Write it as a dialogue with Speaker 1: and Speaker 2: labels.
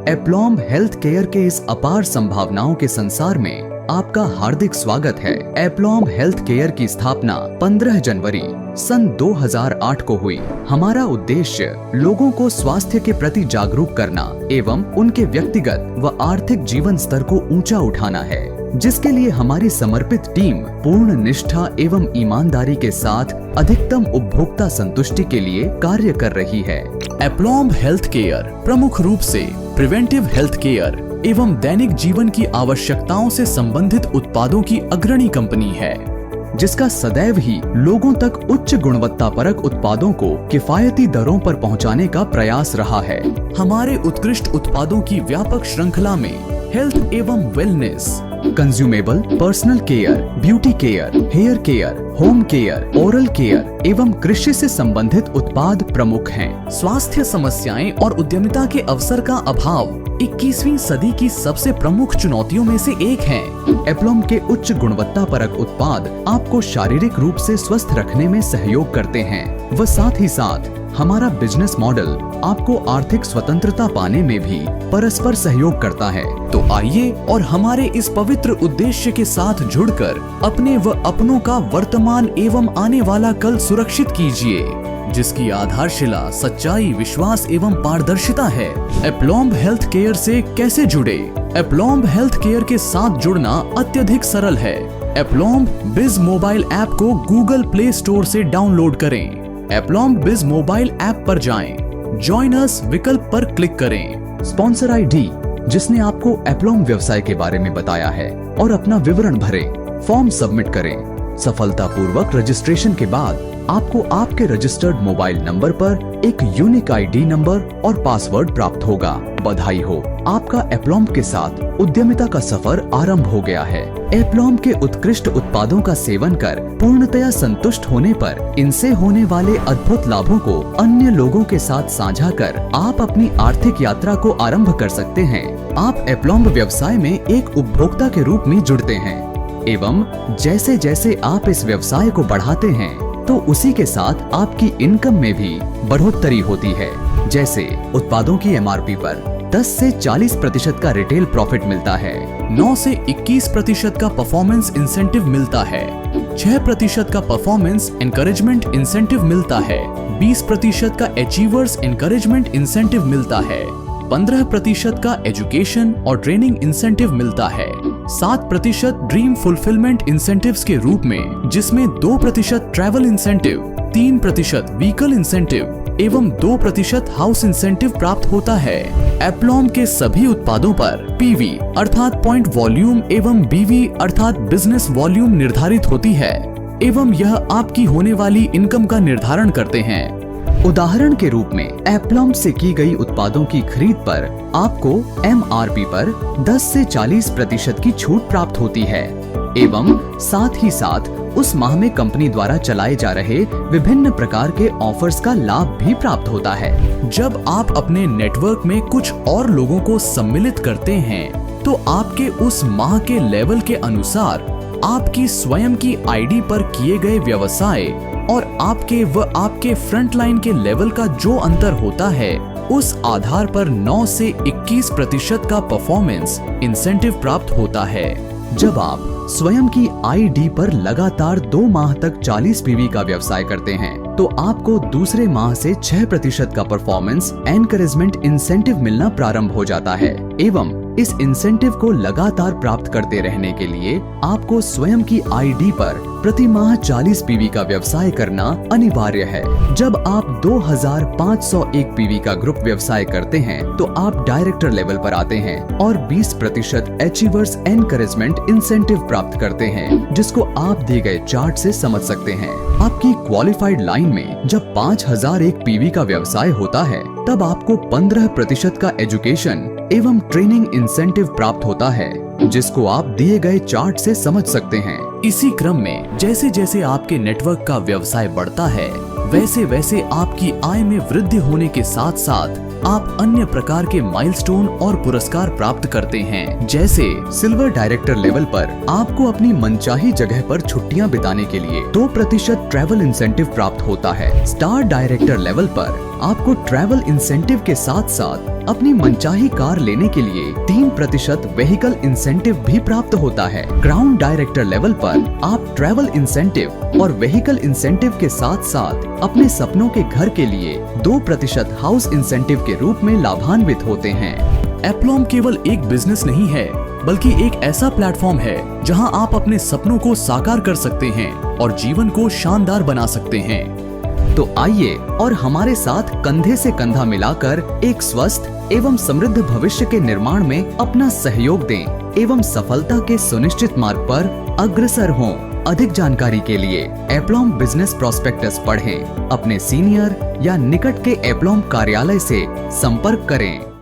Speaker 1: एप्लॉम health care के इस अपार संभावनाओं के संसार में आपका हार्दिक स्वागत है। एप्लॉम हेल्थ केयर की स्थापना 15 जनवरी सन 2008 को हुई। हमारा उद्देश्य लोगों को स्वास्थ्य के प्रति जागरूक करना एवं उनके व्यक्तिगत व आर्थिक जीवन स्तर को ऊंचा उठाना है, जिसके लिए हमारी समर्पित टीम पूर्ण निष्ठा एवं ईमानदारी के साथ अधिकतम उपभोक्ता संतुष्टि के लिए कार्य कर रही है।
Speaker 2: एप्लॉम हेल्थ केयर प्रमुख रूप से प्रिवेंटिव हेल्थ केयर एवं दैनिक जीवन की आवश्यकताओं से संबंधित उत्पादों की अग्रणी कंपनी है,
Speaker 1: जिसका सदैव ही लोगों तक उच्च गुणवत्तापरक उत्पादों को किफायती दरों पर पहुंचाने का प्रयास रहा है।
Speaker 2: हमारे उत्कृष्ट उत्पादों की व्यापक श्रृंखला में हेल्थ एवं wellness,
Speaker 1: consumable, personal care, beauty care, hair care, home care, oral care एवं कृषि से संबंधित उत्पाद प्रमुख हैं।
Speaker 2: स्वास्थ्य समस्याएं और उद्यमिता के अवसर का अभाव 21वीं सदी की सबसे प्रमुख चुनौतियों में से एक है।
Speaker 1: एप्लॉम के उच्च गुणवत्तापरक उत्पाद आपको शारीरिक रूप से स्वस्थ रखने में सहयोग करते हैं व साथ ही साथ हमारा बिजनेस मॉडल आपको आर्थिक स्वतंत्रता पाने में भी परस्पर सहयोग करता है।
Speaker 2: तो आइए और हमारे इस पवित्र उद्देश्य के साथ जुड़कर अपने व अपनों का वर्तमान एवं आने वाला कल सुरक्षित कीजिए, जिसकी आधारशिला सच्चाई, विश्वास एवं पारदर्शिता है। एप्लॉम हेल्थ केयर से कैसे जुड़े? एप्लॉम हेल्थ केयर के साथ जुड़ना अत्यधिक सरल है। एप्लॉम बिज मोबाइल ऐप को गूगल प्ले स्टोर से डाउनलोड करें। एप्लॉम बिज मोबाइल ऐप पर जाएं, जॉइन अस विकल्प पर क्लिक करें।
Speaker 1: स्पॉन्सर आईडी जिसने आपको एप्लॉम व्यवसाय के बारे में बताया है और अपना विवरण भरें, फॉर्म सबमिट करें। सफलतापूर्वक रजिस्ट्रेशन के बाद आपको आपके रजिस्टर्ड मोबाइल नंबर पर एक यूनिक आईडी नंबर और पासवर्ड प्राप्त होगा। बधाई हो, आपका एप्लॉम के साथ उद्यमिता का सफर आरंभ हो गया है। एप्लॉम के उत्कृष्ट उत्पादों का सेवन कर पूर्णतया संतुष्ट होने पर इनसे होने वाले अद्भुत लाभों को अन्य लोगों के साथ साझा कर आप अपनी आर्थिक यात्रा को आरंभ कर सकते हैं। आप एप्लॉम व्यवसाय में एक उपभोक्ता के रूप में जुड़ते हैं एवं जैसे जैसे आप इस व्यवसाय को बढ़ाते हैं तो उसी के साथ आपकी इनकम में भी बढ़ोतरी होती है। जैसे उत्पादों की एमआरपी पर 10 से 40% का रिटेल प्रॉफिट मिलता है,
Speaker 2: 9 से 21% का परफॉर्मेंस इंसेंटिव मिलता है, 6% का परफॉर्मेंस एनकरेजमेंट इंसेंटिव मिलता है, 20% का अचीवर्स एनकरेजमेंट इंसेंटिव मिलता है, 15% का एजुकेशन और ट्रेनिंग इंसेंटिव मिलता है, 7% ड्रीम फुलफिलमेंट इंसेंटिव्स के रूप में, जिसमें 2% ट्रैवल इंसेंटिव, 3% व्हीकल इंसेंटिव एवं 2% हाउस इंसेंटिव प्राप्त होता है। एप्लॉम के सभी उत्पादों पर पीवी अर्थात पॉइंट वॉल्यूम एवं बीवी अर्थात बिजनेस वॉल्यूम निर्धारित होती है एवं यह आपकी होने वाली इनकम का निर्धारण करते हैं।
Speaker 1: उदाहरण के रूप में एप्लॉम से की गई उत्पादों की खरीद पर आपको एमआरपी पर 10 से 40% की छूट प्राप्त होती है एवं साथ ही साथ उस माह में कंपनी द्वारा चलाए जा रहे विभिन्न प्रकार के ऑफर्स का लाभ भी प्राप्त होता है।
Speaker 2: जब आप अपने नेटवर्क में कुछ और लोगों को सम्मिलित करते हैं तो आपके उस माह के लेवल के अनुसार आपकी स्वयं की आईडी पर किए गए व्यवसाय और आपके फ्रंटलाइन के लेवल का जो अंतर होता है उस आधार पर 9 से 21% का परफॉर्मेंस इंसेंटिव प्राप्त होता है।
Speaker 1: जब आप स्वयं की आईडी पर लगातार 2 माह तक 40 पीवी का व्यवसाय करते हैं तो आपको दूसरे माह से 6% का परफॉर्मेंस एनकरेजमेंट इंसेंटिव मिलना प्रारंभ हो जाता है एवं इस इंसेंटिव को लगातार प्राप्त करते रहने के लिए आपको स्वयं की आईडी पर प्रति माह 40 पीवी का व्यवसाय करना अनिवार्य है। जब आप 2501 पीवी का ग्रुप व्यवसाय करते हैं तो आप डायरेक्टर लेवल पर आते हैं और 20% अचीवर्स एनकरेजमेंट इंसेंटिव प्राप्त करते हैं, जिसको आप दिए गए चार्ट से समझ सकते हैं। आपकी क्वालिफाइड लाइन में जब 5001 पीवी का व्यवसाय होता है तब आपको 15% का एजुकेशन एवं ट्रेनिंग इंसेंटिव प्राप्त होता है, जिसको आप दिए गए चार्ट से समझ सकते हैं।
Speaker 2: इसी क्रम में जैसे जैसे आपके नेटवर्क का व्यवसाय बढ़ता है वैसे वैसे आपकी आय में वृद्धि होने के साथ साथ आप अन्य प्रकार के माइलस्टोन और पुरस्कार प्राप्त करते हैं। जैसे
Speaker 1: सिल्वर डायरेक्टर लेवल पर आपको अपनी मनचाही जगह पर छुट्टियां बिताने के लिए 2% ट्रैवल इंसेंटिव प्राप्त होता है। स्टार डायरेक्टर लेवल पर आपको ट्रैवल इंसेंटिव के साथ साथ अपनी मनचाही कार लेने के लिए 3% व्हीकल इंसेंटिव भी प्राप्त होता है। ग्राउंड डायरेक्टर लेवल पर आप ट्रैवल इंसेंटिव और व्हीकल इंसेंटिव के साथ साथ अपने सपनों के घर के लिए 2% हाउस इंसेंटिव के रूप में लाभान्वित होते हैं।
Speaker 2: एप्लॉम केवल एक बिजनेस नहीं है, बल्कि एक ऐसा प्लेटफॉर्म है जहां आप अपने सपनों को साकार कर सकते हैं और जीवन को शानदार बना सकते हैं।
Speaker 1: तो आइए और हमारे साथ कंधे से कंधा मिलाकर एक स्वस्थ एवं समृद्ध भविष्य के निर्माण में अपना सहयोग दें एवं सफलता के सुनिश्चित मार्ग पर अग्रसर हों। अधिक जानकारी के लिए एप्लॉम बिजनेस प्रोस्पेक्टस पढ़ें, अपने सीनियर या निकट के एप्लॉम कार्यालय से संपर्क करें।